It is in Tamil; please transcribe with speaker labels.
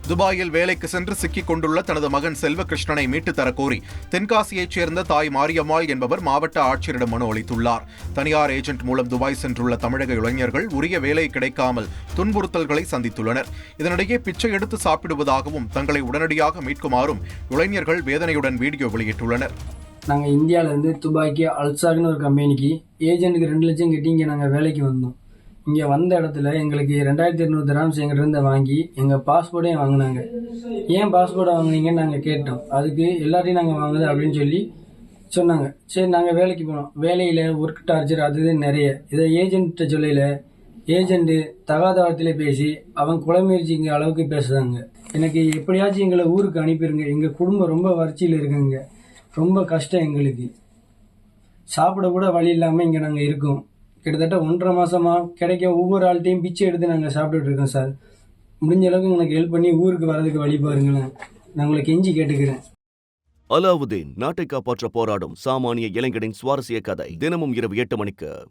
Speaker 1: துபாயில் வேலைக்கு சென்று சிக்கிக் கொண்டுள்ள தனது மகன் செல்வகிருஷ்ணனை மீட்டுத் தரக் கோரி தென்காசியைச் சேர்ந்த தாய் மாரியம்மாள் என்பவர் மாவட்ட ஆட்சியரிடம் மனு அளித்துள்ளார். தனியார் ஏஜென்ட் மூலம் துபாய் சென்றுள்ள தமிழக இளைஞர்கள் உரிய வேலை கிடைக்காமல் துன்புறுத்தல்களை சந்தித்துள்ளனர். இதனிடையே பிச்சை எடுத்து சாப்பிடுவதாகவும் தங்களை உடனடியாக மீட்குமாறும் இளைஞர்கள் வேதனையுடன் வீடியோ வெளியிட்டுள்ளனர்.
Speaker 2: நாங்கள் இந்தியாவிலேருந்து துபாய்க்கு அல்சாக்னு ஒரு கம்பெனிக்கு ஏஜென்ட்டுக்கு 2 லட்சம் கட்டி இங்கே நாங்கள் வேலைக்கு வந்தோம். இங்கே வந்த இடத்துல எங்களுக்கு 2200 திராம்ஸ் எங்கிட்ட வாங்கி எங்கள் பாஸ்போர்ட்டையும் வாங்கினாங்க. ஏன் பாஸ்போர்ட்டை வாங்கினீங்கன்னு நாங்கள் கேட்டோம். அதுக்கு எல்லாத்தையும் நாங்கள் வாங்குது அப்படின்னு சொல்லி சொன்னாங்க. சரி, நாங்கள் வேலைக்கு போனோம். வேலையில் ஒர்க் டார்ச்சர் அது நிறைய. இதை ஏஜென்ட்ட சொல்லல, ஏஜென்ட்டு தகாத வார்த்தையில் பேசி அவன் கொலை முயற்சிங்க அளவுக்கு பேசுகிறாங்க. எனக்கு எப்படியாச்சும் எங்களை ஊருக்கு அனுப்பிடுங்க. எங்கள் குடும்பம் ரொம்ப வறட்சியில் இருக்குங்க. ரொம்ப கஷ்டம் எங்களுக்கு. சாப்பிட கூட வழி இல்லாமல் இங்கே நாங்கள் இருக்கோம். கிட்டத்தட்ட 1.5 மாதமாக கிடைக்க ஒவ்வொரு ஆள்கிட்டையும் பிச்சை எடுத்து நாங்கள் சாப்பிட்டுட்டு இருக்கோம் சார். முடிஞ்ச அளவுக்கு எனக்கு ஹெல்ப் பண்ணி ஊருக்கு வர்றதுக்கு வழி பாருங்களேன். நான் உங்களை கெஞ்சி கேட்டுக்கிறேன்.
Speaker 3: அலாவுதீன் நாட்டை காப்பாற்ற போராடும் சாமானிய இளைஞனின் சுவாரஸ்ய கதை தினமும் இரவு 8 மணிக்கு.